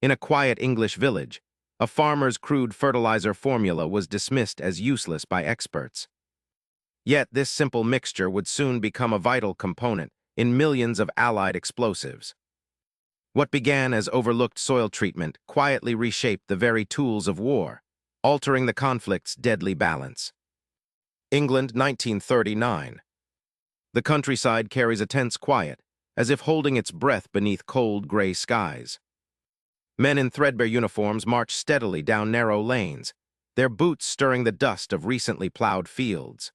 In a quiet English village, a farmer's crude fertilizer formula was dismissed as useless by experts. Yet this simple mixture would soon become a vital component in millions of allied explosives. What began as overlooked soil treatment quietly reshaped the very tools of war, altering the conflict's deadly balance. England, 1939. The countryside carries a tense quiet, as if holding its breath beneath cold gray skies. Men in threadbare uniforms march steadily down narrow lanes, their boots stirring the dust of recently plowed fields.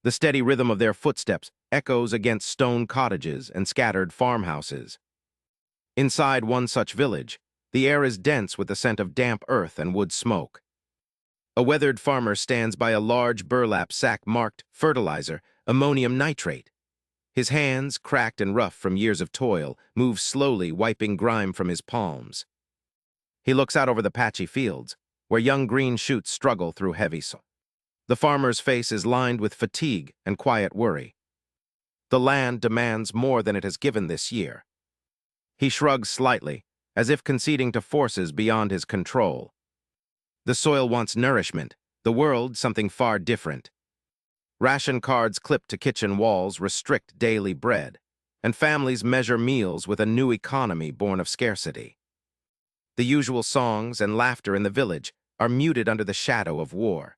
The steady rhythm of their footsteps echoes against stone cottages and scattered farmhouses. Inside one such village, the air is dense with the scent of damp earth and wood smoke. A weathered farmer stands by a large burlap sack marked fertilizer, ammonium nitrate. His hands, cracked and rough from years of toil, move slowly, wiping grime from his palms. He looks out over the patchy fields, where young green shoots struggle through heavy soil. The farmer's face is lined with fatigue and quiet worry. The land demands more than it has given this year. He shrugs slightly, as if conceding to forces beyond his control. The soil wants nourishment, the world something far different. Ration cards clipped to kitchen walls restrict daily bread, and families measure meals with a new economy born of scarcity. The usual songs and laughter in the village are muted under the shadow of war.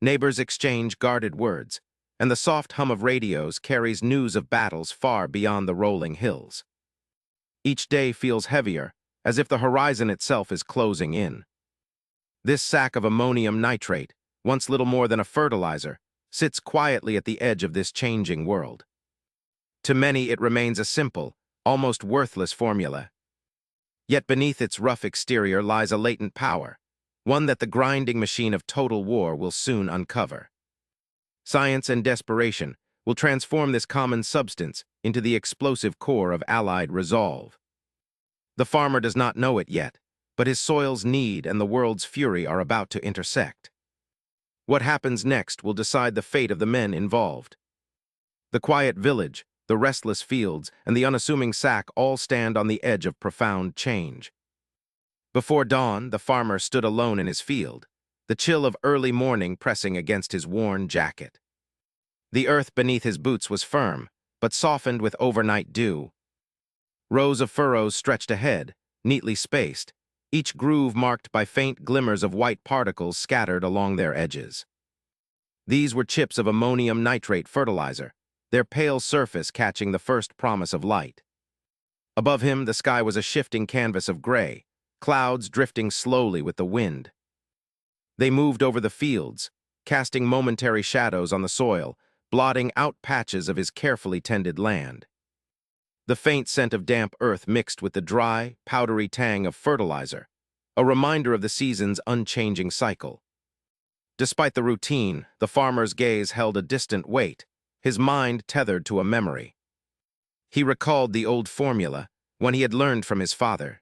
Neighbors exchange guarded words, and the soft hum of radios carries news of battles far beyond the rolling hills. Each day feels heavier, as if the horizon itself is closing in. This sack of ammonium nitrate, once little more than a fertilizer, sits quietly at the edge of this changing world. To many, it remains a simple, almost worthless formula. Yet beneath its rough exterior lies a latent power, one that the grinding machine of total war will soon uncover. Science and desperation will transform this common substance into the explosive core of Allied resolve. The farmer does not know it yet, but his soil's need and the world's fury are about to intersect. What happens next will decide the fate of the men involved. The quiet village, the restless fields, and the unassuming sack all stand on the edge of profound change. Before dawn, the farmer stood alone in his field, the chill of early morning pressing against his worn jacket. The earth beneath his boots was firm, but softened with overnight dew. Rows of furrows stretched ahead, neatly spaced, each groove marked by faint glimmers of white particles scattered along their edges. These were chips of ammonium nitrate fertilizer, their pale surface catching the first promise of light. Above him, the sky was a shifting canvas of gray, clouds drifting slowly with the wind. They moved over the fields, casting momentary shadows on the soil, blotting out patches of his carefully tended land. The faint scent of damp earth mixed with the dry, powdery tang of fertilizer, a reminder of the season's unchanging cycle. Despite the routine, the farmer's gaze held a distant weight, his mind tethered to a memory. He recalled the old formula, one he had learned from his father.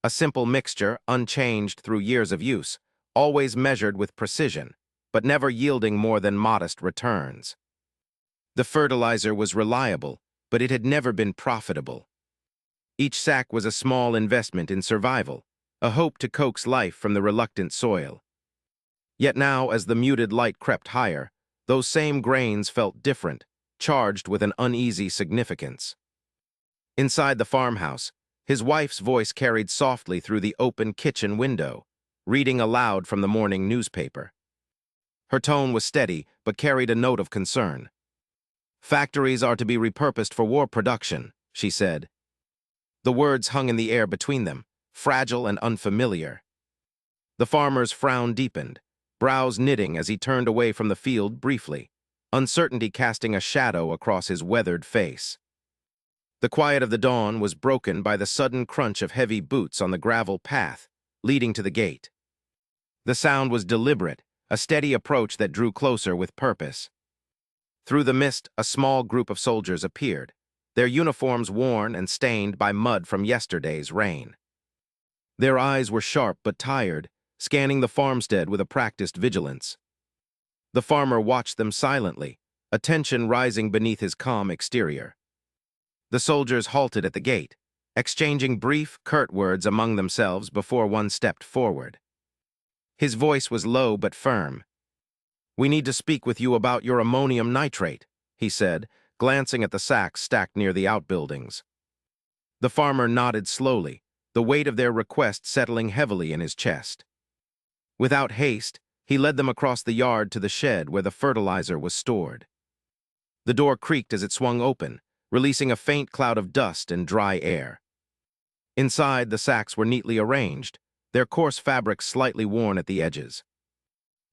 A simple mixture, unchanged through years of use, always measured with precision, but never yielding more than modest returns. The fertilizer was reliable, but it had never been profitable. Each sack was a small investment in survival, a hope to coax life from the reluctant soil. Yet now, as the muted light crept higher, those same grains felt different, charged with an uneasy significance. Inside the farmhouse, his wife's voice carried softly through the open kitchen window, reading aloud from the morning newspaper. Her tone was steady, but carried a note of concern. "Factories are to be repurposed for war production," she said. The words hung in the air between them, fragile and unfamiliar. The farmer's frown deepened, brows knitting as he turned away from the field briefly, uncertainty casting a shadow across his weathered face. The quiet of the dawn was broken by the sudden crunch of heavy boots on the gravel path, leading to the gate. The sound was deliberate, a steady approach that drew closer with purpose. Through the mist, a small group of soldiers appeared, their uniforms worn and stained by mud from yesterday's rain. Their eyes were sharp but tired, scanning the farmstead with a practiced vigilance. The farmer watched them silently, a tension rising beneath his calm exterior. The soldiers halted at the gate, exchanging brief, curt words among themselves before one stepped forward. His voice was low but firm. "We need to speak with you about your ammonium nitrate," he said, glancing at the sacks stacked near the outbuildings. The farmer nodded slowly, the weight of their request settling heavily in his chest. Without haste, he led them across the yard to the shed where the fertilizer was stored. The door creaked as it swung open, releasing a faint cloud of dust and dry air. Inside, the sacks were neatly arranged, their coarse fabrics slightly worn at the edges.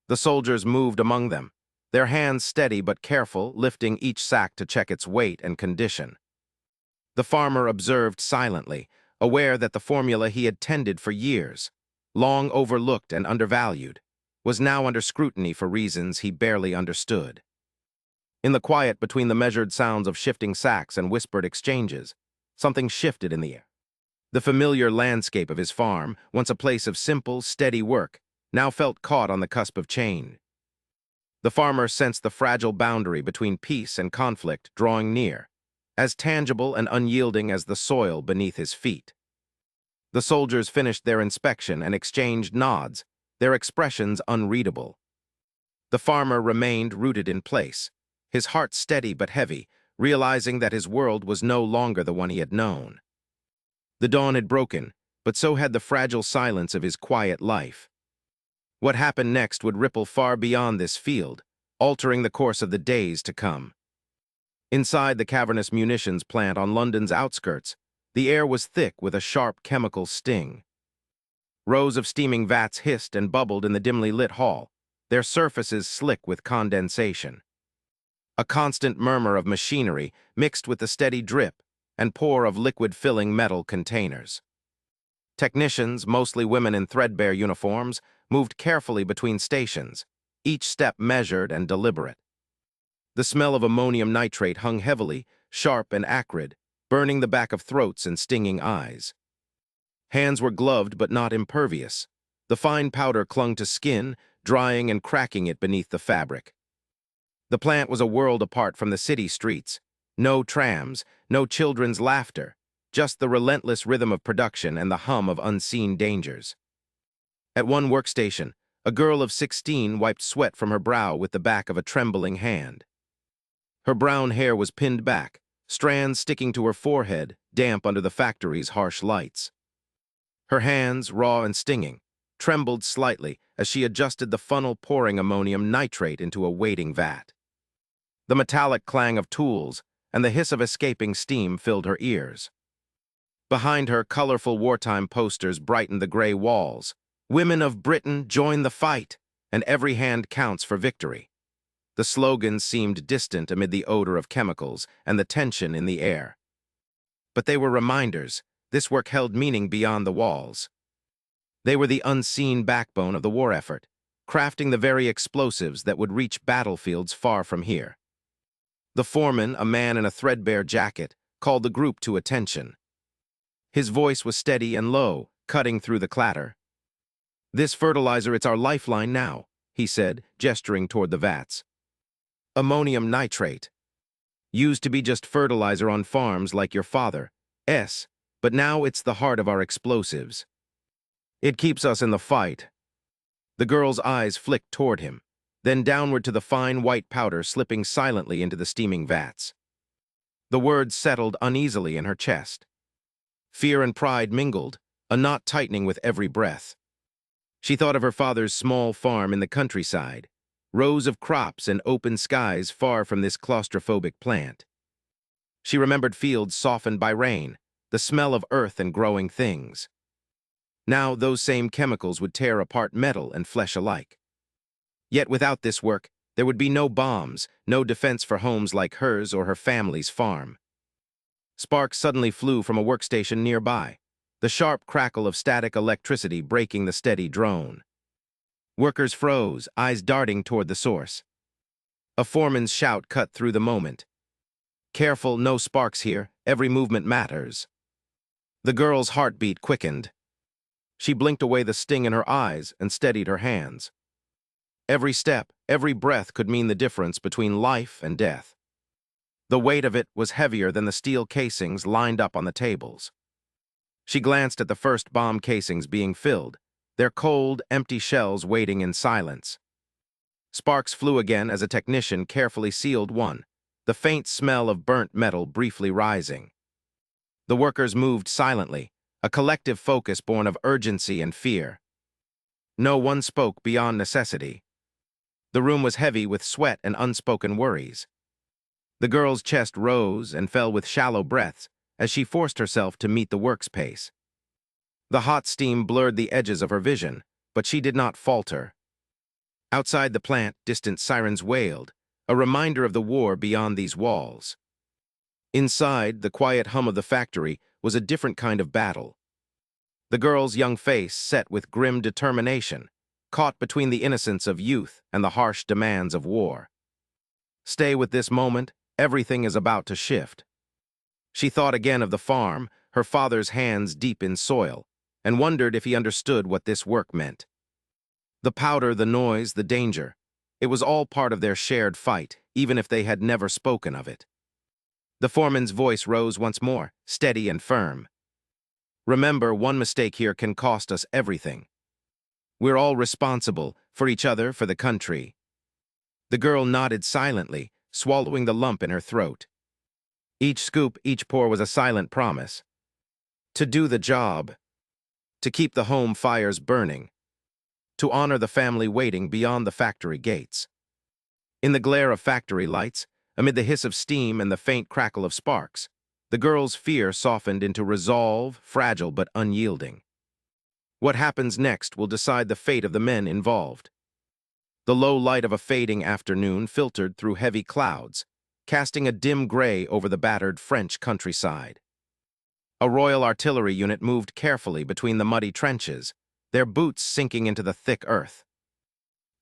The soldiers moved among them, their hands steady but careful, lifting each sack to check its weight and condition. The farmer observed silently, aware that the formula he had tended for years, long overlooked and undervalued, was now under scrutiny for reasons he barely understood. In the quiet between the measured sounds of shifting sacks and whispered exchanges, something shifted in the air. The familiar landscape of his farm, once a place of simple, steady work, now felt caught on the cusp of change. The farmer sensed the fragile boundary between peace and conflict drawing near, as tangible and unyielding as the soil beneath his feet. The soldiers finished their inspection and exchanged nods, their expressions unreadable. The farmer remained rooted in place, his heart steady but heavy, realizing that his world was no longer the one he had known. The dawn had broken, but so had the fragile silence of his quiet life. What happened next would ripple far beyond this field, altering the course of the days to come. Inside the cavernous munitions plant on London's outskirts, the air was thick with a sharp chemical sting. Rows of steaming vats hissed and bubbled in the dimly lit hall, their surfaces slick with condensation. A constant murmur of machinery mixed with the steady drip and pour of liquid-filling metal containers. Technicians, mostly women in threadbare uniforms, moved carefully between stations, each step measured and deliberate. The smell of ammonium nitrate hung heavily, sharp and acrid, burning the back of throats and stinging eyes. Hands were gloved but not impervious. The fine powder clung to skin, drying and cracking it beneath the fabric. The plant was a world apart from the city streets. No trams, no children's laughter, just the relentless rhythm of production and the hum of unseen dangers. At one workstation, a girl of 16 wiped sweat from her brow with the back of a trembling hand. Her brown hair was pinned back, strands sticking to her forehead, damp under the factory's harsh lights. Her hands, raw and stinging, trembled slightly as she adjusted the funnel pouring ammonium nitrate into a waiting vat. The metallic clang of tools and the hiss of escaping steam filled her ears. Behind her, colorful wartime posters brightened the gray walls. "Women of Britain, join the fight, and every hand counts for victory." The slogans seemed distant amid the odor of chemicals and the tension in the air. But they were reminders. This work held meaning beyond the walls. They were the unseen backbone of the war effort, crafting the very explosives that would reach battlefields far from here. The foreman, a man in a threadbare jacket, called the group to attention. His voice was steady and low, cutting through the clatter. "This fertilizer, it's our lifeline now," he said, gesturing toward the vats. "Ammonium nitrate. Used to be just fertilizer on farms like your father's, but now it's the heart of our explosives. It keeps us in the fight." The girl's eyes flicked toward him, then downward to the fine white powder slipping silently into the steaming vats. The words settled uneasily in her chest. Fear and pride mingled, a knot tightening with every breath. She thought of her father's small farm in the countryside, rows of crops and open skies far from this claustrophobic plant. She remembered fields softened by rain, the smell of earth and growing things. Now those same chemicals would tear apart metal and flesh alike. Yet without this work, there would be no bombs, no defense for homes like hers or her family's farm. Sparks suddenly flew from a workstation nearby, the sharp crackle of static electricity breaking the steady drone. Workers froze, eyes darting toward the source. A foreman's shout cut through the moment. "Careful, no sparks here, every movement matters." The girl's heartbeat quickened. She blinked away the sting in her eyes and steadied her hands. Every step, every breath could mean the difference between life and death. The weight of it was heavier than the steel casings lined up on the tables. She glanced at the first bomb casings being filled, their cold, empty shells waiting in silence. Sparks flew again as a technician carefully sealed one, the faint smell of burnt metal briefly rising. The workers moved silently, a collective focus born of urgency and fear. No one spoke beyond necessity. The room was heavy with sweat and unspoken worries. The girl's chest rose and fell with shallow breaths as she forced herself to meet the work's pace. The hot steam blurred the edges of her vision, but she did not falter. Outside the plant, distant sirens wailed, a reminder of the war beyond these walls. Inside, the quiet hum of the factory was a different kind of battle. The girl's young face set with grim determination, caught between the innocence of youth and the harsh demands of war. Stay with this moment, everything is about to shift. She thought again of the farm, her father's hands deep in soil, and wondered if he understood what this work meant. The powder, the noise, the danger, it was all part of their shared fight, even if they had never spoken of it. The foreman's voice rose once more, steady and firm. Remember, one mistake here can cost us everything. We're all responsible, for each other, for the country. The girl nodded silently, swallowing the lump in her throat. Each scoop, each pour was a silent promise. To do the job. To keep the home fires burning. To honor the family waiting beyond the factory gates. In the glare of factory lights, amid the hiss of steam and the faint crackle of sparks, the girl's fear softened into resolve, fragile but unyielding. What happens next will decide the fate of the men involved. The low light of a fading afternoon filtered through heavy clouds, casting a dim gray over the battered French countryside. A Royal Artillery unit moved carefully between the muddy trenches, their boots sinking into the thick earth.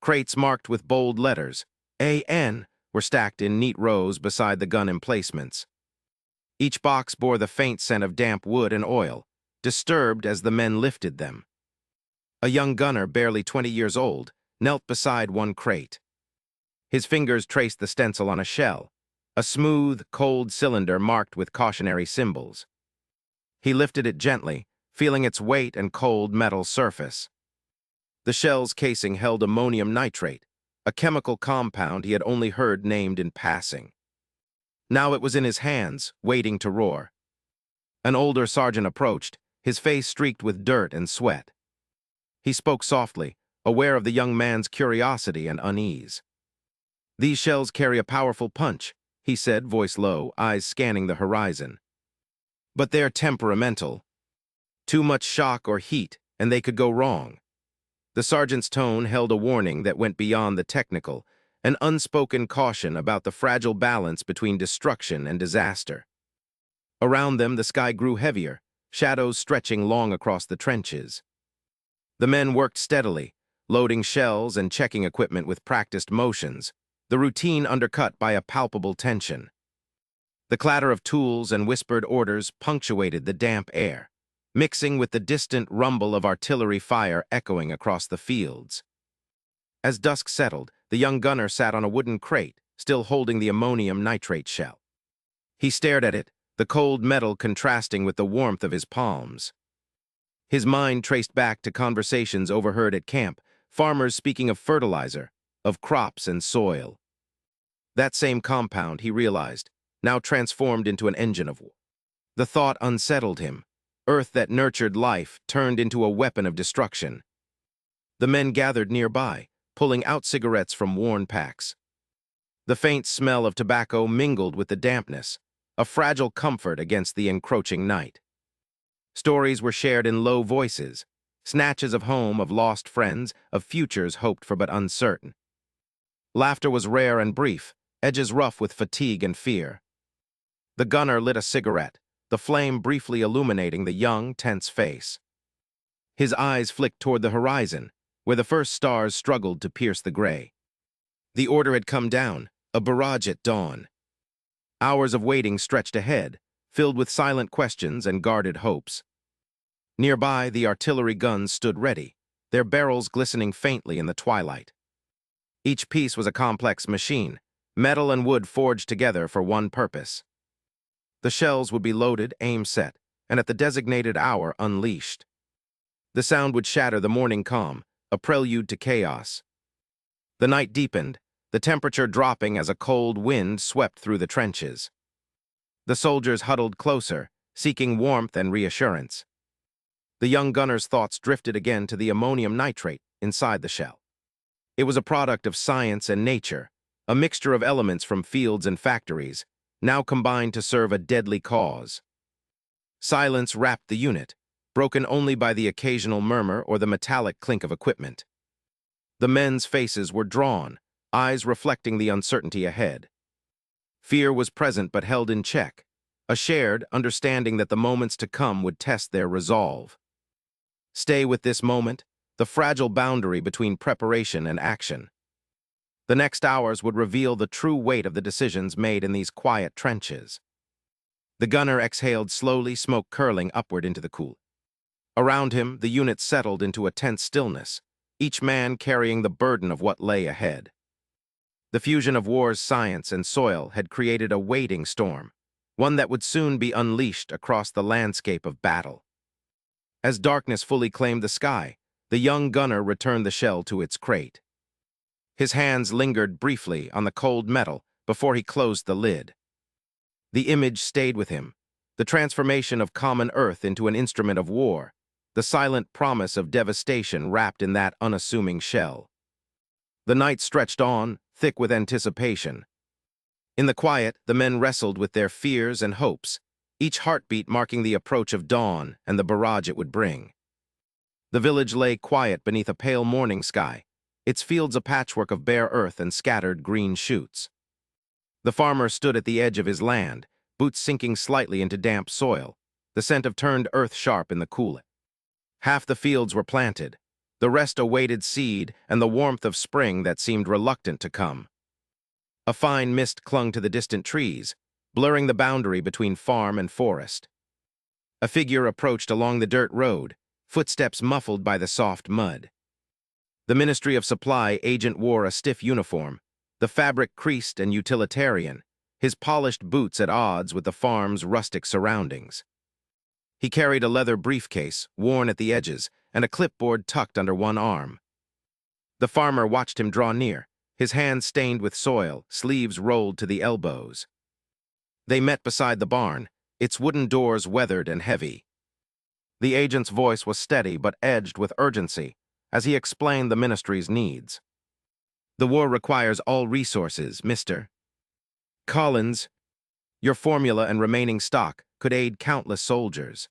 Crates marked with bold letters, AN, were stacked in neat rows beside the gun emplacements. Each box bore the faint scent of damp wood and oil, disturbed as the men lifted them. A young gunner, barely 20 years old, knelt beside one crate. His fingers traced the stencil on a shell, a smooth, cold cylinder marked with cautionary symbols. He lifted it gently, feeling its weight and cold metal surface. The shell's casing held ammonium nitrate, a chemical compound he had only heard named in passing. Now it was in his hands, waiting to roar. An older sergeant approached, his face streaked with dirt and sweat. He spoke softly, aware of the young man's curiosity and unease. "These shells carry a powerful punch," he said, voice low, eyes scanning the horizon. "But they're temperamental. Too much shock or heat, and they could go wrong." The sergeant's tone held a warning that went beyond the technical, an unspoken caution about the fragile balance between destruction and disaster. Around them, the sky grew heavier, shadows stretching long across the trenches. The men worked steadily, loading shells and checking equipment with practiced motions, the routine undercut by a palpable tension. The clatter of tools and whispered orders punctuated the damp air, mixing with the distant rumble of artillery fire echoing across the fields. As dusk settled, the young gunner sat on a wooden crate, still holding the ammonium nitrate shell. He stared at it, the cold metal contrasting with the warmth of his palms. His mind traced back to conversations overheard at camp, farmers speaking of fertilizer, of crops and soil. That same compound, he realized, now transformed into an engine of war. The thought unsettled him. Earth that nurtured life turned into a weapon of destruction. The men gathered nearby, pulling out cigarettes from worn packs. The faint smell of tobacco mingled with the dampness, a fragile comfort against the encroaching night. Stories were shared in low voices, snatches of home, of lost friends, of futures hoped for but uncertain. Laughter was rare and brief, edges rough with fatigue and fear. The gunner lit a cigarette, the flame briefly illuminating the young, tense face. His eyes flicked toward the horizon, where the first stars struggled to pierce the gray. The order had come down, a barrage at dawn. Hours of waiting stretched ahead, filled with silent questions and guarded hopes. Nearby, the artillery guns stood ready, their barrels glistening faintly in the twilight. Each piece was a complex machine, metal and wood forged together for one purpose. The shells would be loaded, aim set, and at the designated hour unleashed. The sound would shatter the morning calm, a prelude to chaos. The night deepened, the temperature dropping as a cold wind swept through the trenches. The soldiers huddled closer, seeking warmth and reassurance. The young gunner's thoughts drifted again to the ammonium nitrate inside the shell. It was a product of science and nature, a mixture of elements from fields and factories, now combined to serve a deadly cause. Silence wrapped the unit, broken only by the occasional murmur or the metallic clink of equipment. The men's faces were drawn, eyes reflecting the uncertainty ahead. Fear was present but held in check, a shared understanding that the moments to come would test their resolve. Stay with this moment, the fragile boundary between preparation and action. The next hours would reveal the true weight of the decisions made in these quiet trenches. The gunner exhaled slowly, smoke curling upward into the cool. Around him, the unit settled into a tense stillness, each man carrying the burden of what lay ahead. The fusion of war's science and soil had created a waiting storm, one that would soon be unleashed across the landscape of battle. As darkness fully claimed the sky, the young gunner returned the shell to its crate. His hands lingered briefly on the cold metal before he closed the lid. The image stayed with him, the transformation of common earth into an instrument of war, the silent promise of devastation wrapped in that unassuming shell. The night stretched on, thick with anticipation. In the quiet, the men wrestled with their fears and hopes, each heartbeat marking the approach of dawn and the barrage it would bring. The village lay quiet beneath a pale morning sky, its fields a patchwork of bare earth and scattered green shoots. The farmer stood at the edge of his land, boots sinking slightly into damp soil, the scent of turned earth sharp in the cool. Half the fields were planted, the rest awaited seed and the warmth of spring that seemed reluctant to come. A fine mist clung to the distant trees, blurring the boundary between farm and forest. A figure approached along the dirt road, footsteps muffled by the soft mud. The Ministry of Supply agent wore a stiff uniform, the fabric creased and utilitarian, his polished boots at odds with the farm's rustic surroundings. He carried a leather briefcase, worn at the edges, and a clipboard tucked under one arm. The farmer watched him draw near, his hands stained with soil, sleeves rolled to the elbows. They met beside the barn, its wooden doors weathered and heavy. The agent's voice was steady but edged with urgency as he explained the ministry's needs. "The war requires all resources, Mr. Collins. Your formula and remaining stock could aid countless soldiers.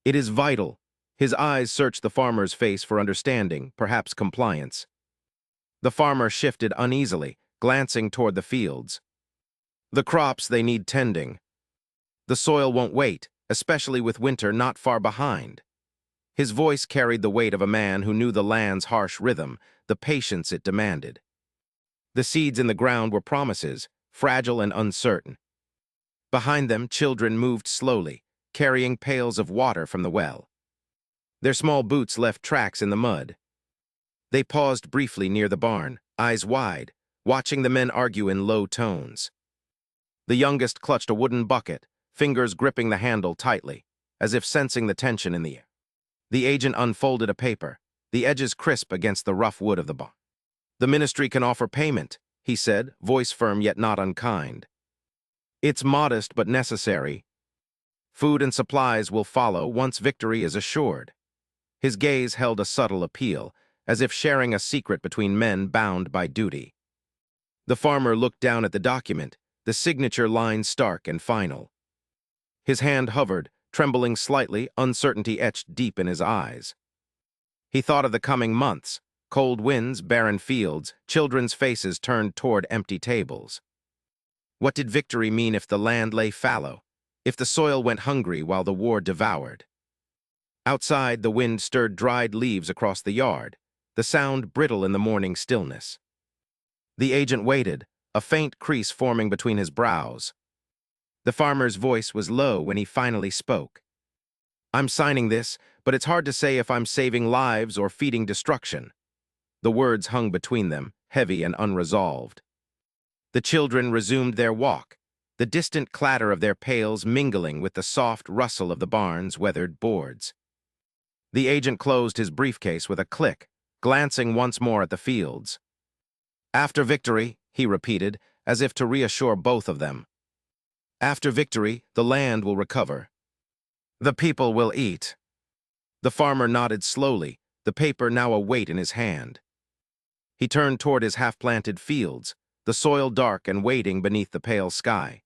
It is vital." His eyes searched the farmer's face for understanding, perhaps compliance. The farmer shifted uneasily, glancing toward the fields. "The crops, they need tending. The soil won't wait, especially with winter not far behind." His voice carried the weight of a man who knew the land's harsh rhythm, the patience it demanded. The seeds in the ground were promises, fragile and uncertain. Behind them, children moved slowly, carrying pails of water from the well. Their small boots left tracks in the mud. They paused briefly near the barn, eyes wide, watching the men argue in low tones. The youngest clutched a wooden bucket, fingers gripping the handle tightly, as if sensing the tension in the air. The agent unfolded a paper, the edges crisp against the rough wood of the barn. "The ministry can offer payment," he said, voice firm yet not unkind. "It's modest but necessary. Food and supplies will follow once victory is assured." His gaze held a subtle appeal, as if sharing a secret between men bound by duty. The farmer looked down at the document, the signature line stark and final. His hand hovered, trembling slightly, uncertainty etched deep in his eyes. He thought of the coming months, cold winds, barren fields, children's faces turned toward empty tables. What did victory mean if the land lay fallow, if the soil went hungry while the war devoured? Outside, the wind stirred dried leaves across the yard, the sound brittle in the morning stillness. The agent waited, a faint crease forming between his brows. The farmer's voice was low when he finally spoke. "I'm signing this, but it's hard to say if I'm saving lives or feeding destruction." The words hung between them, heavy and unresolved. The children resumed their walk, the distant clatter of their pails mingling with the soft rustle of the barn's weathered boards. The agent closed his briefcase with a click, glancing once more at the fields. "After victory," he repeated, as if to reassure both of them. "After victory, the land will recover. The people will eat." The farmer nodded slowly, the paper now a weight in his hand. He turned toward his half-planted fields, the soil dark and waiting beneath the pale sky.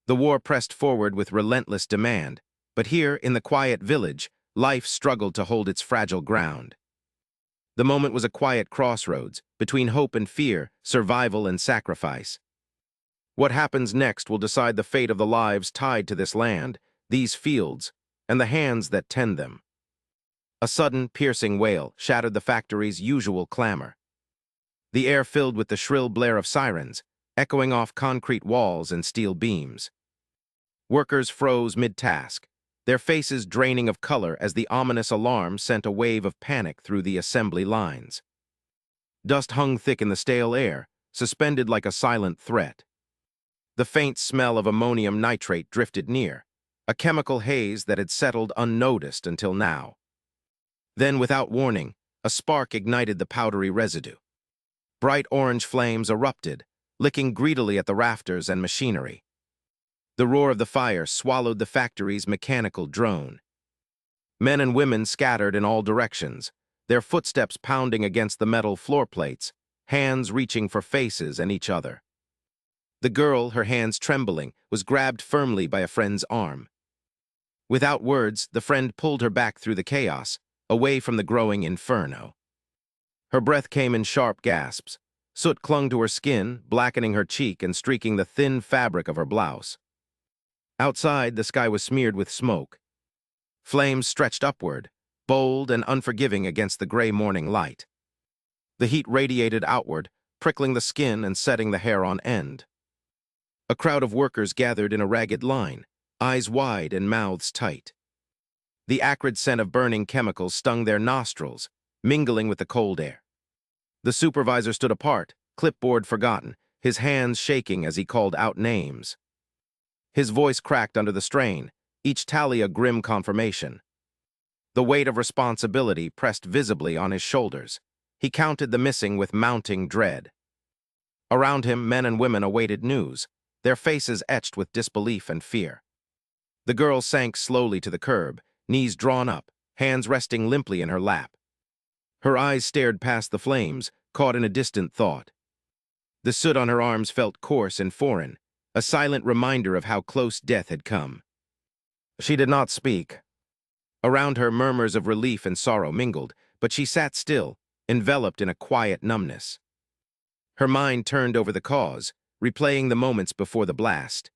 The war pressed forward with relentless demand, but here, in the quiet village, life struggled to hold its fragile ground. The moment was a quiet crossroads, between hope and fear, survival and sacrifice. What happens next will decide the fate of the lives tied to this land, these fields, and the hands that tend them. A sudden, piercing wail shattered the factory's usual clamor. The air filled with the shrill blare of sirens, echoing off concrete walls and steel beams. Workers froze mid-task, their faces draining of color as the ominous alarm sent a wave of panic through the assembly lines. Dust hung thick in the stale air, suspended like a silent threat. The faint smell of ammonium nitrate drifted near, a chemical haze that had settled unnoticed until now. Then, without warning, a spark ignited the powdery residue. Bright orange flames erupted, licking greedily at the rafters and machinery. The roar of the fire swallowed the factory's mechanical drone. Men and women scattered in all directions, their footsteps pounding against the metal floor plates, hands reaching for faces and each other. The girl, her hands trembling, was grabbed firmly by a friend's arm. Without words, the friend pulled her back through the chaos, away from the growing inferno. Her breath came in sharp gasps. Soot clung to her skin, blackening her cheek and streaking the thin fabric of her blouse. Outside, the sky was smeared with smoke. Flames stretched upward, bold and unforgiving against the gray morning light. The heat radiated outward, prickling the skin and setting the hair on end. A crowd of workers gathered in a ragged line, eyes wide and mouths tight. The acrid scent of burning chemicals stung their nostrils, mingling with the cold air. The supervisor stood apart, clipboard forgotten, his hands shaking as he called out names. His voice cracked under the strain, each tally a grim confirmation. The weight of responsibility pressed visibly on his shoulders. He counted the missing with mounting dread. Around him, men and women awaited news, their faces etched with disbelief and fear. The girl sank slowly to the curb, knees drawn up, hands resting limply in her lap. Her eyes stared past the flames, caught in a distant thought. The soot on her arms felt coarse and foreign, a silent reminder of how close death had come. She did not speak. Around her, murmurs of relief and sorrow mingled, but she sat still, enveloped in a quiet numbness. Her mind turned over the cause, replaying the moments before the blast.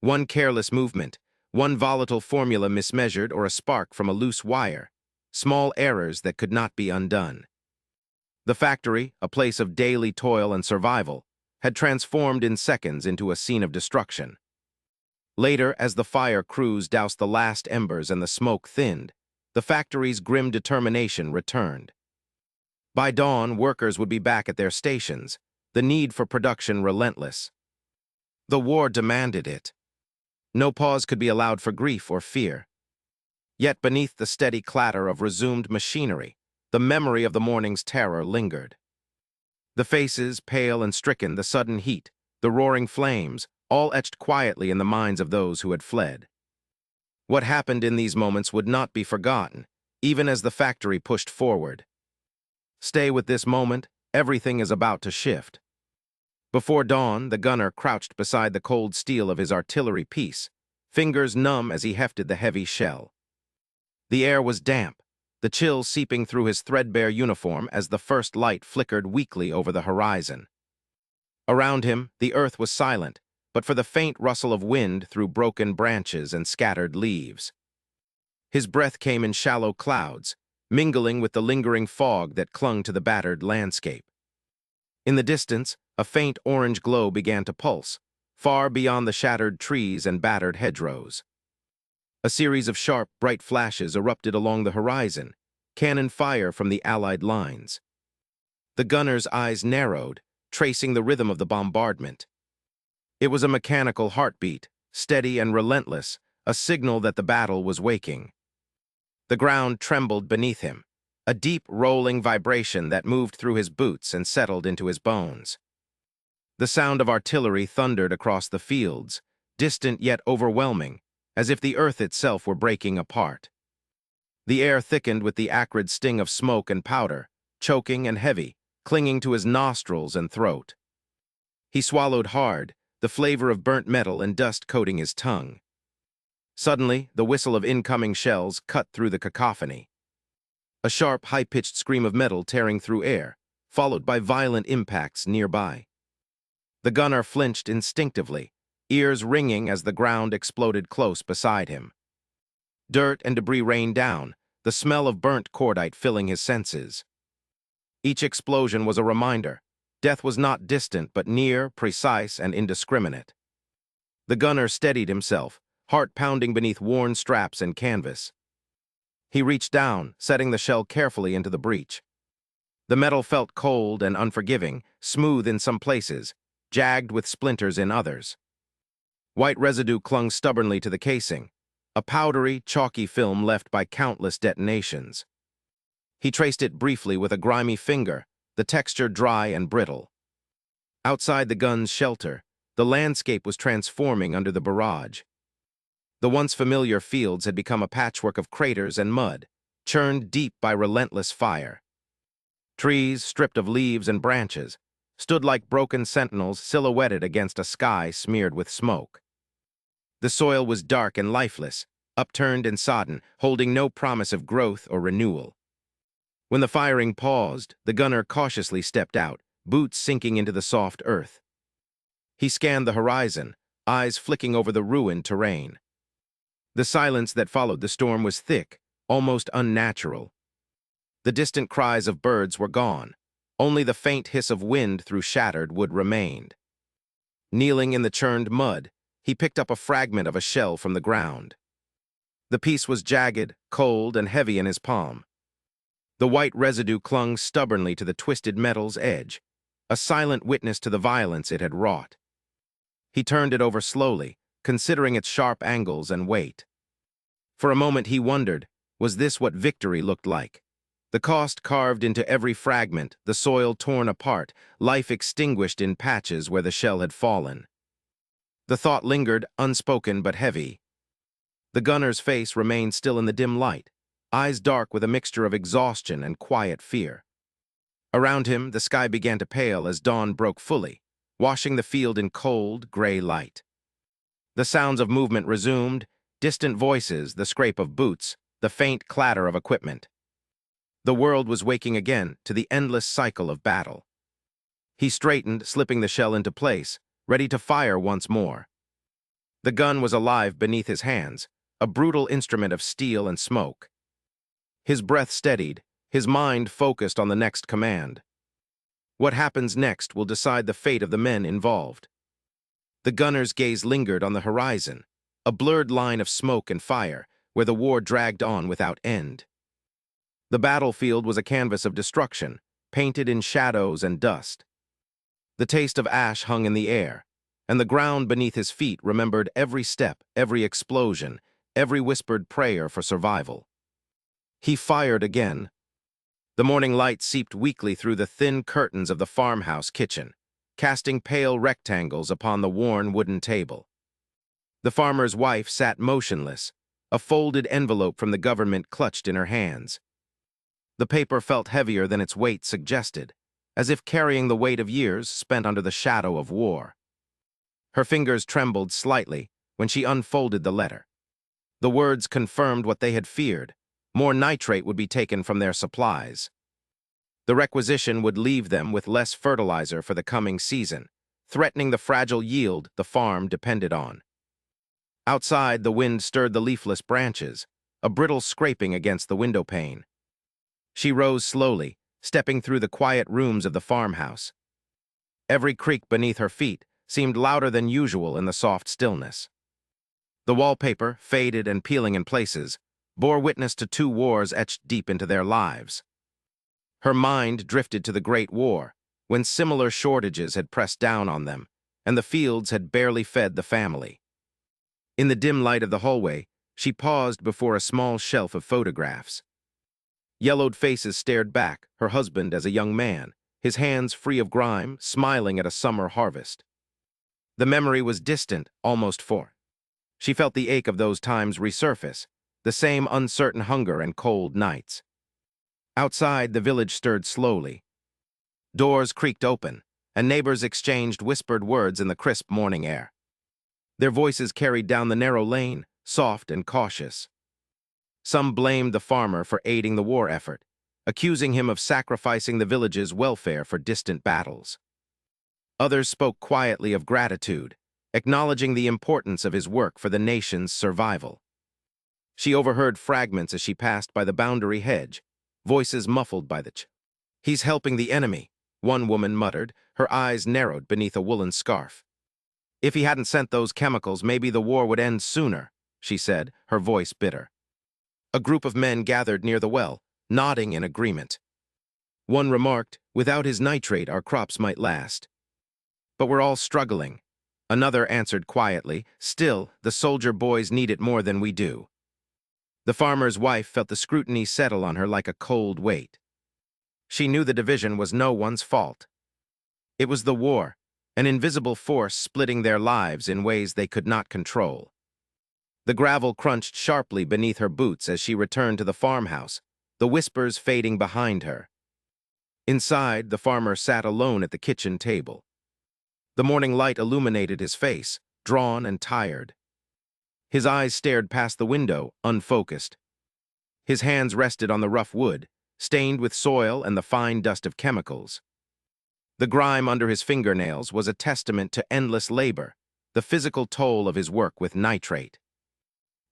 One careless movement, one volatile formula mismeasured or a spark from a loose wire, small errors that could not be undone. The factory, a place of daily toil and survival, had transformed in seconds into a scene of destruction. Later, as the fire crews doused the last embers and the smoke thinned, the factory's grim determination returned. By dawn, workers would be back at their stations, the need for production relentless. The war demanded it. No pause could be allowed for grief or fear. Yet beneath the steady clatter of resumed machinery, the memory of the morning's terror lingered. The faces, pale and stricken, the sudden heat, the roaring flames, all etched quietly in the minds of those who had fled. What happened in these moments would not be forgotten, even as the factory pushed forward. Stay with this moment, everything is about to shift. Before dawn, the gunner crouched beside the cold steel of his artillery piece, fingers numb as he hefted the heavy shell. The air was damp, the chill seeping through his threadbare uniform as the first light flickered weakly over the horizon. Around him, the earth was silent, but for the faint rustle of wind through broken branches and scattered leaves. His breath came in shallow clouds, mingling with the lingering fog that clung to the battered landscape. In the distance, a faint orange glow began to pulse, far beyond the shattered trees and battered hedgerows. A series of sharp, bright flashes erupted along the horizon, cannon fire from the Allied lines. The gunner's eyes narrowed, tracing the rhythm of the bombardment. It was a mechanical heartbeat, steady and relentless, a signal that the battle was waking. The ground trembled beneath him, a deep rolling vibration that moved through his boots and settled into his bones. The sound of artillery thundered across the fields, distant yet overwhelming, as if the earth itself were breaking apart. The air thickened with the acrid sting of smoke and powder, choking and heavy, clinging to his nostrils and throat. He swallowed hard, the flavor of burnt metal and dust coating his tongue. Suddenly, the whistle of incoming shells cut through the cacophony. A sharp, high-pitched scream of metal tearing through air, followed by violent impacts nearby. The gunner flinched instinctively, ears ringing as the ground exploded close beside him. Dirt and debris rained down, the smell of burnt cordite filling his senses. Each explosion was a reminder. Death was not distant, but near, precise, and indiscriminate. The gunner steadied himself, heart pounding beneath worn straps and canvas. He reached down, setting the shell carefully into the breach. The metal felt cold and unforgiving, smooth in some places, jagged with splinters in others. White residue clung stubbornly to the casing, a powdery, chalky film left by countless detonations. He traced it briefly with a grimy finger, the texture dry and brittle. Outside the gun's shelter, the landscape was transforming under the barrage. The once familiar fields had become a patchwork of craters and mud, churned deep by relentless fire. Trees, stripped of leaves and branches, stood like broken sentinels silhouetted against a sky smeared with smoke. The soil was dark and lifeless, upturned and sodden, holding no promise of growth or renewal. When the firing paused, the gunner cautiously stepped out, boots sinking into the soft earth. He scanned the horizon, eyes flicking over the ruined terrain. The silence that followed the storm was thick, almost unnatural. The distant cries of birds were gone. Only the faint hiss of wind through shattered wood remained. Kneeling in the churned mud, he picked up a fragment of a shell from the ground. The piece was jagged, cold, and heavy in his palm. The white residue clung stubbornly to the twisted metal's edge, a silent witness to the violence it had wrought. He turned it over slowly, considering its sharp angles and weight. For a moment he wondered, was this what victory looked like? The cost carved into every fragment, the soil torn apart, life extinguished in patches where the shell had fallen. The thought lingered, unspoken but heavy. The gunner's face remained still in the dim light, eyes dark with a mixture of exhaustion and quiet fear. Around him, the sky began to pale as dawn broke fully, washing the field in cold, gray light. The sounds of movement resumed, distant voices, the scrape of boots, the faint clatter of equipment. The world was waking again to the endless cycle of battle. He straightened, slipping the shell into place, ready to fire once more. The gun was alive beneath his hands, a brutal instrument of steel and smoke. His breath steadied, his mind focused on the next command. What happens next will decide the fate of the men involved. The gunner's gaze lingered on the horizon, a blurred line of smoke and fire, where the war dragged on without end. The battlefield was a canvas of destruction, painted in shadows and dust. The taste of ash hung in the air, and the ground beneath his feet remembered every step, every explosion, every whispered prayer for survival. He fired again. The morning light seeped weakly through the thin curtains of the farmhouse kitchen, casting pale rectangles upon the worn wooden table. The farmer's wife sat motionless, a folded envelope from the government clutched in her hands. The paper felt heavier than its weight suggested, as if carrying the weight of years spent under the shadow of war. Her fingers trembled slightly when she unfolded the letter. The words confirmed what they had feared. More nitrate would be taken from their supplies. The requisition would leave them with less fertilizer for the coming season, threatening the fragile yield the farm depended on. Outside, the wind stirred the leafless branches, a brittle scraping against the window pane. She rose slowly, stepping through the quiet rooms of the farmhouse. Every creak beneath her feet seemed louder than usual in the soft stillness. The wallpaper, faded and peeling in places, bore witness to two wars etched deep into their lives. Her mind drifted to the Great War, when similar shortages had pressed down on them, and the fields had barely fed the family. In the dim light of the hallway, she paused before a small shelf of photographs. Yellowed faces stared back, her husband as a young man, his hands free of grime, smiling at a summer harvest. The memory was distant, almost foreign. She felt the ache of those times resurface, the same uncertain hunger and cold nights. Outside, the village stirred slowly. Doors creaked open, and neighbors exchanged whispered words in the crisp morning air. Their voices carried down the narrow lane, soft and cautious. Some blamed the farmer for aiding the war effort, accusing him of sacrificing the village's welfare for distant battles. Others spoke quietly of gratitude, acknowledging the importance of his work for the nation's survival. She overheard fragments as she passed by the boundary hedge, voices muffled by the "He's helping the enemy," one woman muttered, her eyes narrowed beneath a woolen scarf. "If he hadn't sent those chemicals, maybe the war would end sooner," she said, her voice bitter. A group of men gathered near the well, nodding in agreement. One remarked, "Without his nitrate, our crops might last." "But we're all struggling." Another answered quietly, "Still, the soldier boys need it more than we do." The farmer's wife felt the scrutiny settle on her like a cold weight. She knew the division was no one's fault. It was the war, an invisible force splitting their lives in ways they could not control. The gravel crunched sharply beneath her boots as she returned to the farmhouse, the whispers fading behind her. Inside, the farmer sat alone at the kitchen table. The morning light illuminated his face, drawn and tired. His eyes stared past the window, unfocused. His hands rested on the rough wood, stained with soil and the fine dust of chemicals. The grime under his fingernails was a testament to endless labor, the physical toll of his work with nitrate.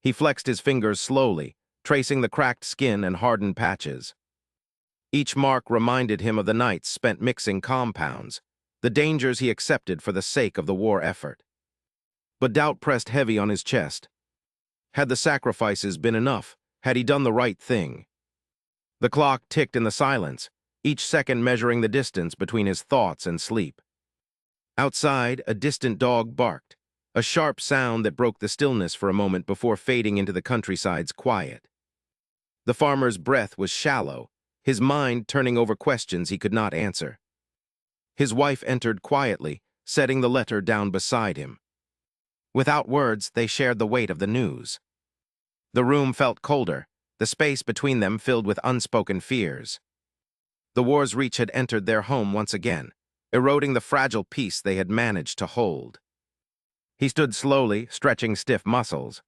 He flexed his fingers slowly, tracing the cracked skin and hardened patches. Each mark reminded him of the nights spent mixing compounds, the dangers he accepted for the sake of the war effort. But doubt pressed heavy on his chest. Had the sacrifices been enough? Had he done the right thing? The clock ticked in the silence, each second measuring the distance between his thoughts and sleep. Outside, a distant dog barked, a sharp sound that broke the stillness for a moment before fading into the countryside's quiet. The farmer's breath was shallow, his mind turning over questions he could not answer. His wife entered quietly, setting the letter down beside him. Without words, they shared the weight of the news. The room felt colder, the space between them filled with unspoken fears. The war's reach had entered their home once again, eroding the fragile peace they had managed to hold. He stood slowly, stretching stiff muscles.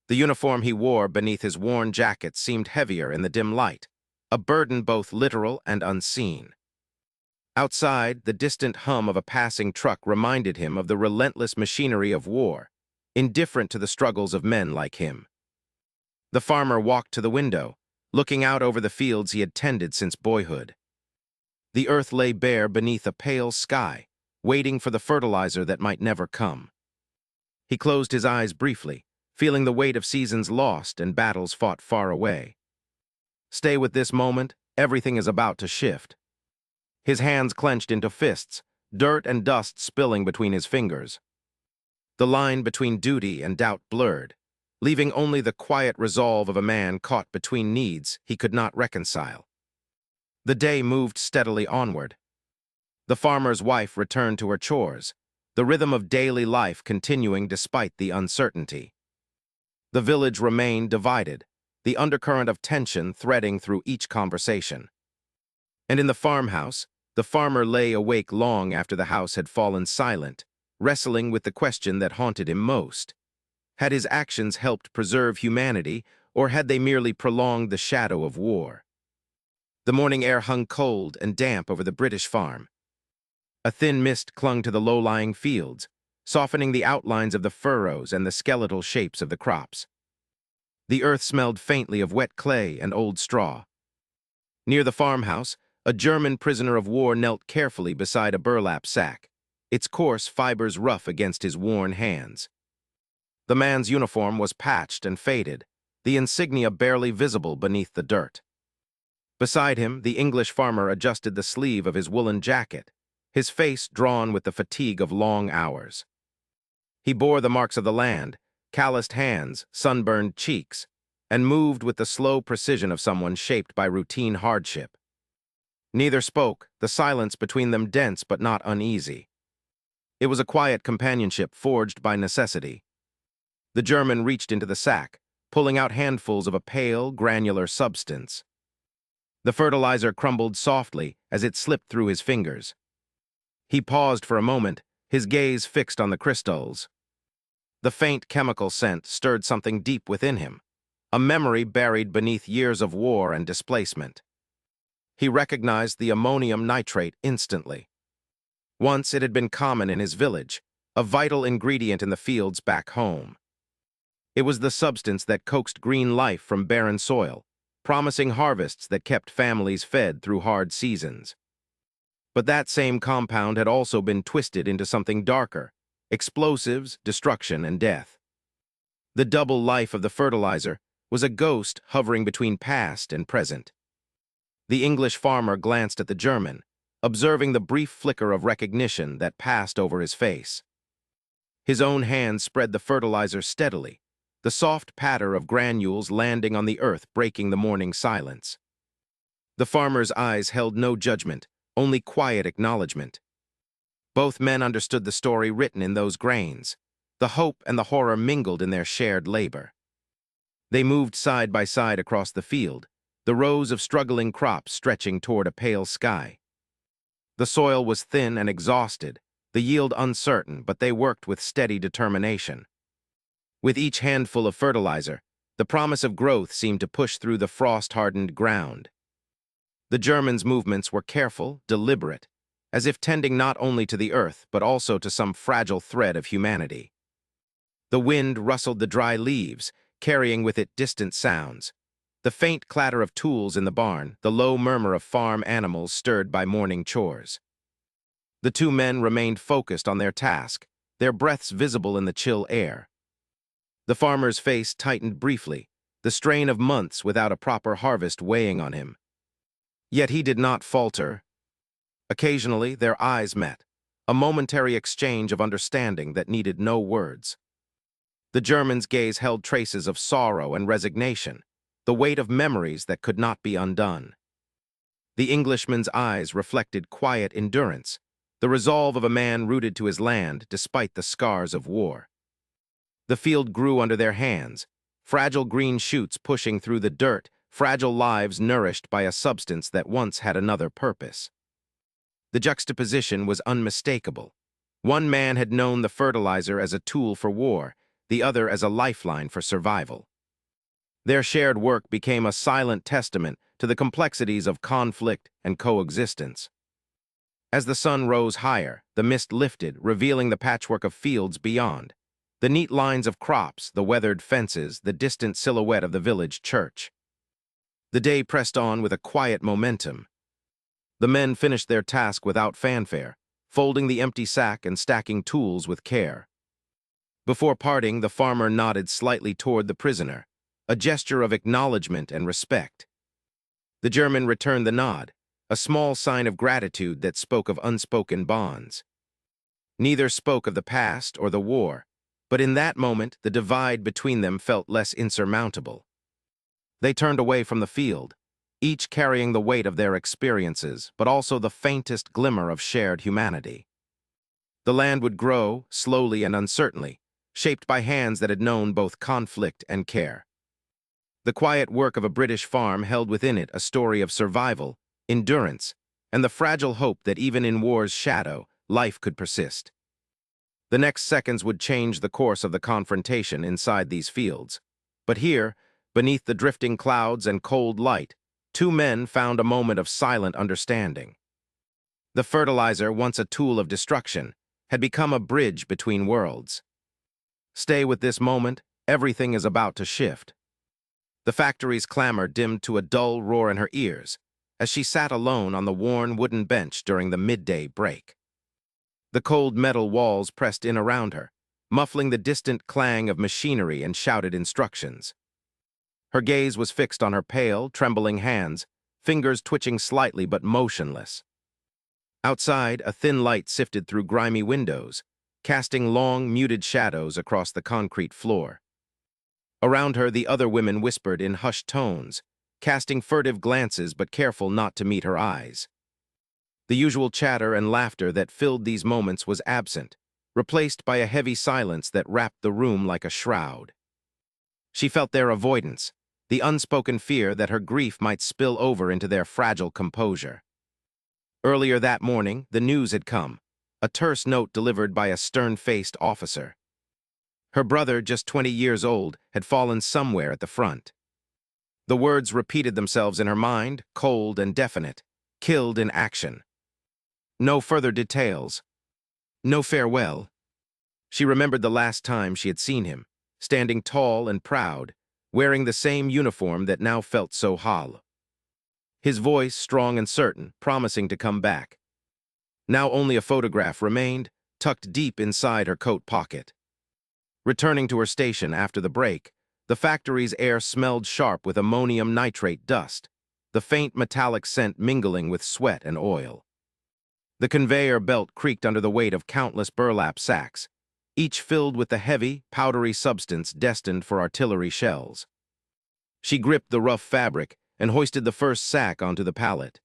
The uniform he wore beneath his worn jacket seemed heavier in the dim light, a burden both literal and unseen. Outside, the distant hum of a passing truck reminded him of the relentless machinery of war, indifferent to the struggles of men like him. The farmer walked to the window, looking out over the fields he had tended since boyhood. The earth lay bare beneath a pale sky, waiting for the fertilizer that might never come. He closed his eyes briefly, feeling the weight of seasons lost and battles fought far away. Stay with this moment, everything is about to shift. His hands clenched into fists, dirt and dust spilling between his fingers. The line between duty and doubt blurred, leaving only the quiet resolve of a man caught between needs he could not reconcile. The day moved steadily onward. The farmer's wife returned to her chores, the rhythm of daily life continuing despite the uncertainty. The village remained divided, the undercurrent of tension threading through each conversation. And in the farmhouse, the farmer lay awake long after the house had fallen silent, wrestling with the question that haunted him most. Had his actions helped preserve humanity, or had they merely prolonged the shadow of war? The morning air hung cold and damp over the British farm. A thin mist clung to the low-lying fields, softening the outlines of the furrows and the skeletal shapes of the crops. The earth smelled faintly of wet clay and old straw. Near the farmhouse, a German prisoner of war knelt carefully beside a burlap sack, its coarse fibers rough against his worn hands. The man's uniform was patched and faded, the insignia barely visible beneath the dirt. Beside him, the English farmer adjusted the sleeve of his woolen jacket, his face drawn with the fatigue of long hours. He bore the marks of the land, calloused hands, sunburned cheeks, and moved with the slow precision of someone shaped by routine hardship. Neither spoke, the silence between them dense but not uneasy. It was a quiet companionship forged by necessity. The German reached into the sack, pulling out handfuls of a pale, granular substance. The fertilizer crumbled softly as it slipped through his fingers. He paused for a moment, his gaze fixed on the crystals. The faint chemical scent stirred something deep within him, a memory buried beneath years of war and displacement. He recognized the ammonium nitrate instantly. Once it had been common in his village, a vital ingredient in the fields back home. It was the substance that coaxed green life from barren soil, promising harvests that kept families fed through hard seasons. But that same compound had also been twisted into something darker: explosives, destruction, and death. The double life of the fertilizer was a ghost hovering between past and present. The English farmer glanced at the German, observing the brief flicker of recognition that passed over his face. His own hand spread the fertilizer steadily, the soft patter of granules landing on the earth breaking the morning silence. The farmer's eyes held no judgment, only quiet acknowledgement. Both men understood the story written in those grains. The hope and the horror mingled in their shared labor. They moved side by side across the field, the rows of struggling crops stretching toward a pale sky. The soil was thin and exhausted, the yield uncertain, but they worked with steady determination. With each handful of fertilizer, the promise of growth seemed to push through the frost-hardened ground. The Germans' movements were careful, deliberate, as if tending not only to the earth but also to some fragile thread of humanity. The wind rustled the dry leaves, carrying with it distant sounds. The faint clatter of tools in the barn, the low murmur of farm animals stirred by morning chores. The two men remained focused on their task, their breaths visible in the chill air. The farmer's face tightened briefly, the strain of months without a proper harvest weighing on him. Yet he did not falter. Occasionally, their eyes met, a momentary exchange of understanding that needed no words. The German's gaze held traces of sorrow and resignation, the weight of memories that could not be undone. The Englishman's eyes reflected quiet endurance, the resolve of a man rooted to his land despite the scars of war. The field grew under their hands, fragile green shoots pushing through the dirt, fragile lives nourished by a substance that once had another purpose. The juxtaposition was unmistakable. One man had known the fertilizer as a tool for war, the other as a lifeline for survival. Their shared work became a silent testament to the complexities of conflict and coexistence. As the sun rose higher, the mist lifted, revealing the patchwork of fields beyond, the neat lines of crops, the weathered fences, the distant silhouette of the village church. The day pressed on with a quiet momentum. The men finished their task without fanfare, folding the empty sack and stacking tools with care. Before parting, the farmer nodded slightly toward the prisoner, a gesture of acknowledgement and respect. The German returned the nod, a small sign of gratitude that spoke of unspoken bonds. Neither spoke of the past or the war, but in that moment the divide between them felt less insurmountable. They turned away from the field, each carrying the weight of their experiences, but also the faintest glimmer of shared humanity. The land would grow, slowly and uncertainly, shaped by hands that had known both conflict and care. The quiet work of a British farm held within it a story of survival, endurance, and the fragile hope that even in war's shadow, life could persist. The next seconds would change the course of the confrontation inside these fields. But here, beneath the drifting clouds and cold light, two men found a moment of silent understanding. The fertilizer, once a tool of destruction, had become a bridge between worlds. Stay with this moment, everything is about to shift. The factory's clamor dimmed to a dull roar in her ears as she sat alone on the worn wooden bench during the midday break. The cold metal walls pressed in around her, muffling the distant clang of machinery and shouted instructions. Her gaze was fixed on her pale, trembling hands, fingers twitching slightly but motionless. Outside, a thin light sifted through grimy windows, casting long, muted shadows across the concrete floor. Around her, the other women whispered in hushed tones, casting furtive glances but careful not to meet her eyes. The usual chatter and laughter that filled these moments was absent, replaced by a heavy silence that wrapped the room like a shroud. She felt their avoidance, the unspoken fear that her grief might spill over into their fragile composure. Earlier that morning, the news had come, a terse note delivered by a stern-faced officer. Her brother, just 20 years old, had fallen somewhere at the front. The words repeated themselves in her mind, cold and definite, killed in action. No further details. No farewell. She remembered the last time she had seen him, standing tall and proud, wearing the same uniform that now felt so hollow. His voice strong and certain, promising to come back. Now only a photograph remained, tucked deep inside her coat pocket. Returning to her station after the break, the factory's air smelled sharp with ammonium nitrate dust, the faint metallic scent mingling with sweat and oil. The conveyor belt creaked under the weight of countless burlap sacks, each filled with the heavy, powdery substance destined for artillery shells. She gripped the rough fabric and hoisted the first sack onto the pallet.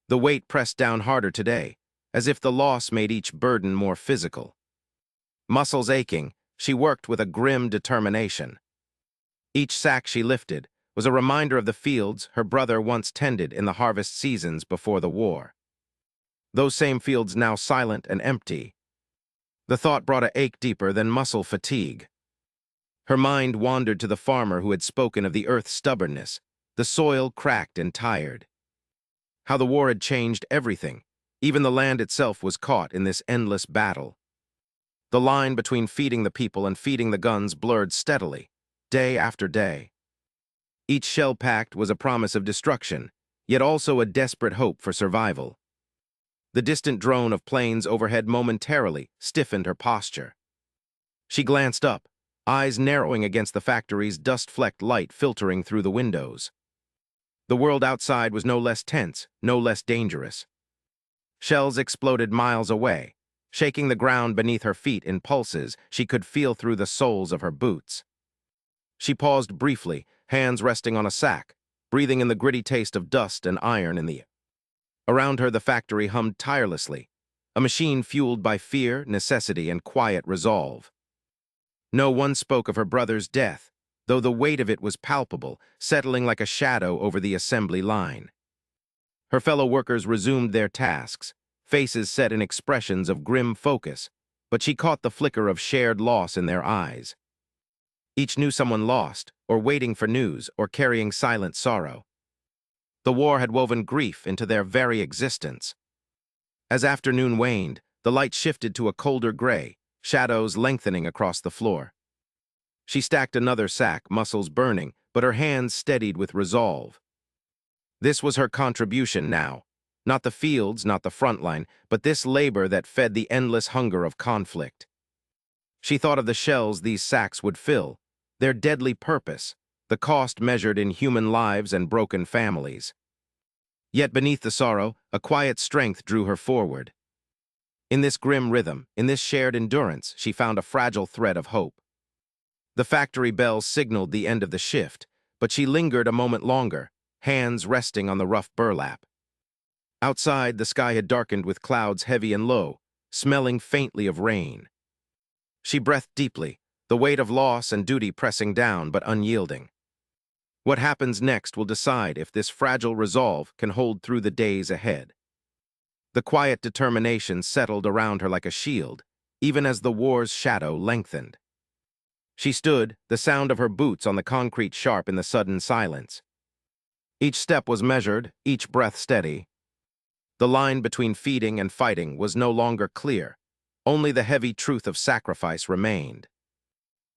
The weight pressed down harder today, as if the loss made each burden more physical. Muscles aching, she worked with a grim determination. Each sack she lifted was a reminder of the fields her brother once tended in the harvest seasons before the war. Those same fields now silent and empty. The thought brought an ache deeper than muscle fatigue. Her mind wandered to the farmer who had spoken of the earth's stubbornness, the soil cracked and tired. How the war had changed everything. Even the land itself was caught in this endless battle. The line between feeding the people and feeding the guns blurred steadily, day after day. Each shell packed was a promise of destruction, yet also a desperate hope for survival. The distant drone of planes overhead momentarily stiffened her posture. She glanced up, eyes narrowing against the factory's dust-flecked light filtering through the windows. The world outside was no less tense, no less dangerous. Shells exploded miles away, shaking the ground beneath her feet in pulses she could feel through the soles of her boots. She paused briefly, hands resting on a sack, breathing in the gritty taste of dust and iron in the air. Around her, the factory hummed tirelessly, a machine fueled by fear, necessity, and quiet resolve. No one spoke of her brother's death, though the weight of it was palpable, settling like a shadow over the assembly line. Her fellow workers resumed their tasks, faces set in expressions of grim focus, but she caught the flicker of shared loss in their eyes. Each knew someone lost, or waiting for news, or carrying silent sorrow. The war had woven grief into their very existence. As afternoon waned, the light shifted to a colder gray, shadows lengthening across the floor. She stacked another sack, muscles burning, but her hands steadied with resolve. This was her contribution now. Not the fields, not the front line, but this labor that fed the endless hunger of conflict. She thought of the shells these sacks would fill, their deadly purpose, the cost measured in human lives and broken families. Yet beneath the sorrow, a quiet strength drew her forward. In this grim rhythm, in this shared endurance, she found a fragile thread of hope. The factory bell signaled the end of the shift, but she lingered a moment longer, hands resting on the rough burlap. Outside, the sky had darkened with clouds heavy and low, smelling faintly of rain. She breathed deeply, the weight of loss and duty pressing down but unyielding. What happens next will decide if this fragile resolve can hold through the days ahead. The quiet determination settled around her like a shield, even as the war's shadow lengthened. She stood, the sound of her boots on the concrete sharp in the sudden silence. Each step was measured, each breath steady. The line between feeding and fighting was no longer clear. Only the heavy truth of sacrifice remained.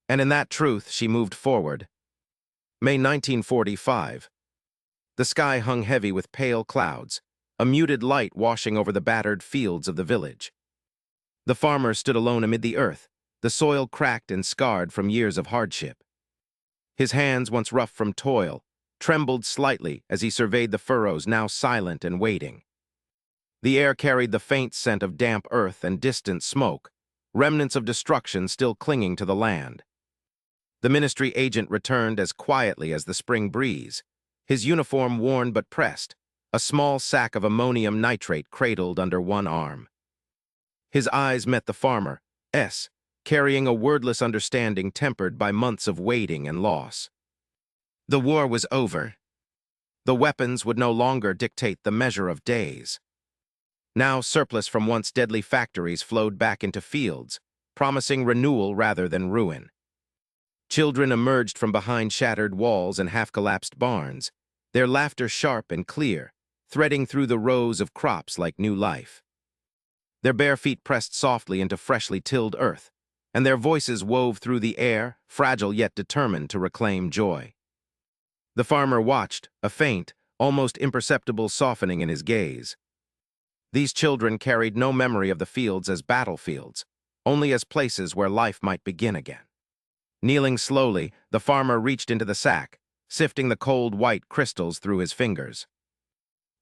And in that truth she moved forward. May 1945. The sky hung heavy with pale clouds, a muted light washing over the battered fields of the village. The farmer stood alone amid the earth, the soil cracked and scarred from years of hardship. His hands, once rough from toil, trembled slightly as he surveyed the furrows now silent and waiting. The air carried the faint scent of damp earth and distant smoke, remnants of destruction still clinging to the land. The ministry agent returned as quietly as the spring breeze, his uniform worn but pressed, a small sack of ammonium nitrate cradled under one arm. His eyes met the farmer's, carrying a wordless understanding tempered by months of waiting and loss. The war was over. The weapons would no longer dictate the measure of days. Now surplus from once deadly factories flowed back into fields, promising renewal rather than ruin. Children emerged from behind shattered walls and half-collapsed barns, their laughter sharp and clear, threading through the rows of crops like new life. Their bare feet pressed softly into freshly tilled earth, and their voices wove through the air, fragile yet determined to reclaim joy. The farmer watched, a faint, almost imperceptible softening in his gaze. These children carried no memory of the fields as battlefields, only as places where life might begin again. Kneeling slowly, the farmer reached into the sack, sifting the cold white crystals through his fingers.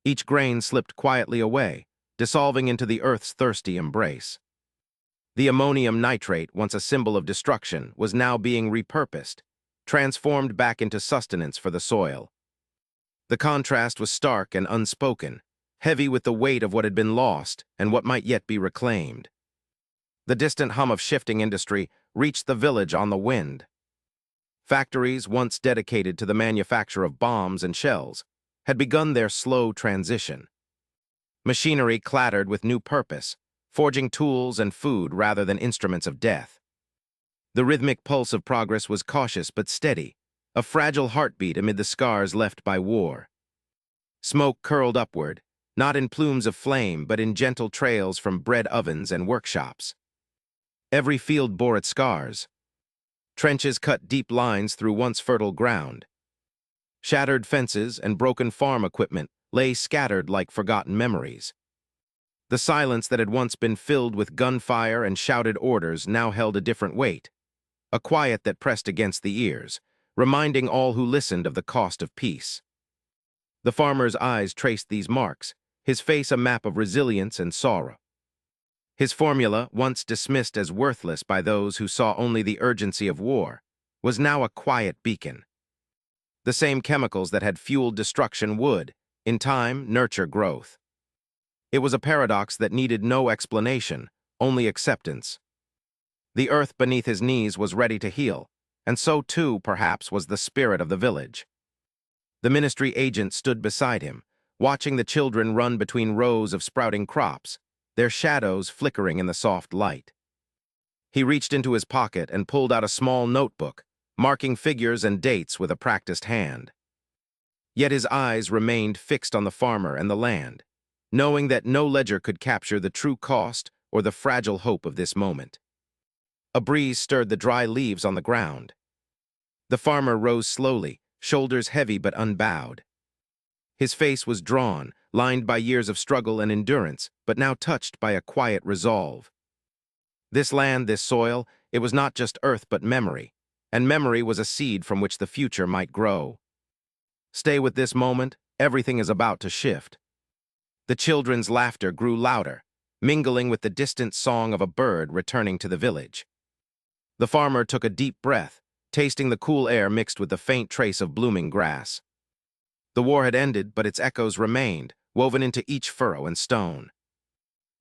Each grain slipped quietly away, dissolving into the earth's thirsty embrace. The ammonium nitrate, once a symbol of destruction, was now being repurposed, transformed back into sustenance for the soil. The contrast was stark and unspoken, heavy with the weight of what had been lost and what might yet be reclaimed. The distant hum of shifting industry reached the village on the wind. Factories, once dedicated to the manufacture of bombs and shells, had begun their slow transition. Machinery clattered with new purpose, forging tools and food rather than instruments of death. The rhythmic pulse of progress was cautious but steady, a fragile heartbeat amid the scars left by war. Smoke curled upward, not in plumes of flame but in gentle trails from bread ovens and workshops. Every field bore its scars. Trenches cut deep lines through once fertile ground. Shattered fences and broken farm equipment lay scattered like forgotten memories. The silence that had once been filled with gunfire and shouted orders now held a different weight, a quiet that pressed against the ears, reminding all who listened of the cost of peace. The farmer's eyes traced these marks, his face a map of resilience and sorrow. His formula, once dismissed as worthless by those who saw only the urgency of war, was now a quiet beacon. The same chemicals that had fueled destruction would, in time, nurture growth. It was a paradox that needed no explanation, only acceptance. The earth beneath his knees was ready to heal, and so too, perhaps, was the spirit of the village. The ministry agent stood beside him, watching the children run between rows of sprouting crops, their shadows flickering in the soft light. He reached into his pocket and pulled out a small notebook, marking figures and dates with a practiced hand. Yet his eyes remained fixed on the farmer and the land, knowing that no ledger could capture the true cost or the fragile hope of this moment. A breeze stirred the dry leaves on the ground. The farmer rose slowly, shoulders heavy but unbowed. His face was drawn, lined by years of struggle and endurance, but now touched by a quiet resolve. This land, this soil, it was not just earth but memory, and memory was a seed from which the future might grow. Stay with this moment, everything is about to shift. The children's laughter grew louder, mingling with the distant song of a bird returning to the village. The farmer took a deep breath, tasting the cool air mixed with the faint trace of blooming grass. The war had ended, but its echoes remained, woven into each furrow and stone.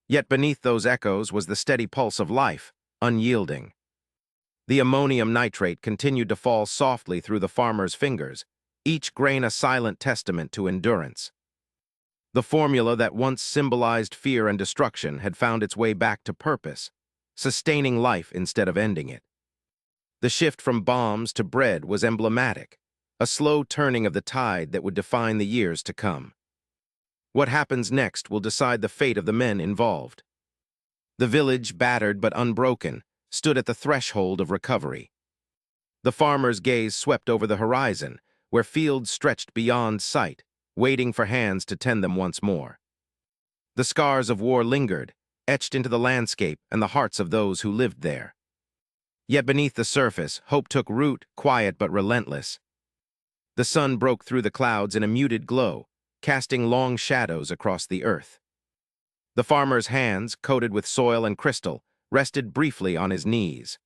Yet beneath those echoes was the steady pulse of life, unyielding. The ammonium nitrate continued to fall softly through the farmer's fingers, each grain a silent testament to endurance. The formula that once symbolized fear and destruction had found its way back to purpose, sustaining life instead of ending it. The shift from bombs to bread was emblematic, a slow turning of the tide that would define the years to come. What happens next will decide the fate of the men involved. The village, battered but unbroken, stood at the threshold of recovery. The farmer's gaze swept over the horizon, where fields stretched beyond sight, waiting for hands to tend them once more. The scars of war lingered, etched into the landscape and the hearts of those who lived there. Yet beneath the surface, hope took root, quiet but relentless. The sun broke through the clouds in a muted glow, casting long shadows across the earth. The farmer's hands, coated with soil and crystal, rested briefly on his knees.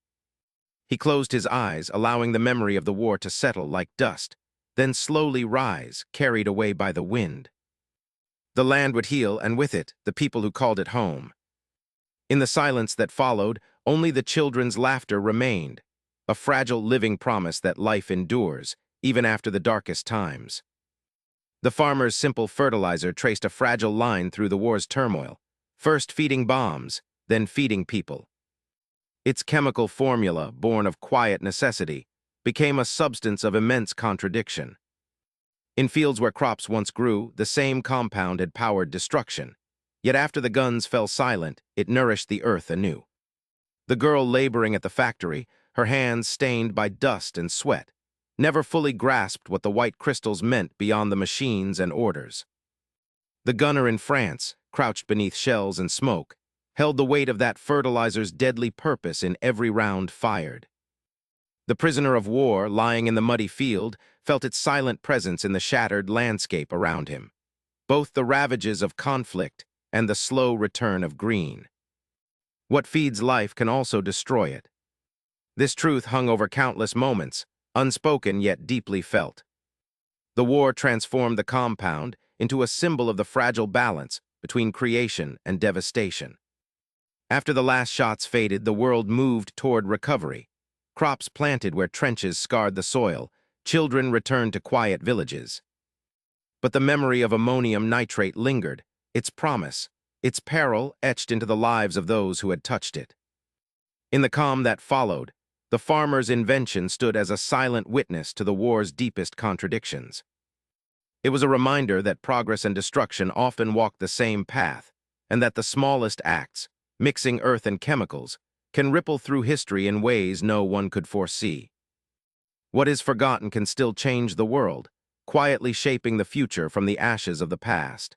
He closed his eyes, allowing the memory of the war to settle like dust, then slowly rise, carried away by the wind. The land would heal, and with it, the people who called it home. In the silence that followed, only the children's laughter remained, a fragile living promise that life endures, even after the darkest times. The farmer's simple fertilizer traced a fragile line through the war's turmoil, first feeding bombs, then feeding people. Its chemical formula, born of quiet necessity, became a substance of immense contradiction. In fields where crops once grew, the same compound had powered destruction. Yet after the guns fell silent, it nourished the earth anew. The girl laboring at the factory, her hands stained by dust and sweat, never fully grasped what the white crystals meant beyond the machines and orders. The gunner in France, crouched beneath shells and smoke, held the weight of that fertilizer's deadly purpose in every round fired. The prisoner of war, lying in the muddy field, felt its silent presence in the shattered landscape around him, both the ravages of conflict and the slow return of green. What feeds life can also destroy it. This truth hung over countless moments, unspoken yet deeply felt. The war transformed the compound into a symbol of the fragile balance between creation and devastation. After the last shots faded, the world moved toward recovery. Crops planted where trenches scarred the soil, children returned to quiet villages. But the memory of ammonium nitrate lingered, its promise, its peril etched into the lives of those who had touched it. In the calm that followed, the farmer's invention stood as a silent witness to the war's deepest contradictions. It was a reminder that progress and destruction often walk the same path, and that the smallest acts, mixing earth and chemicals, can ripple through history in ways no one could foresee. What is forgotten can still change the world, quietly shaping the future from the ashes of the past.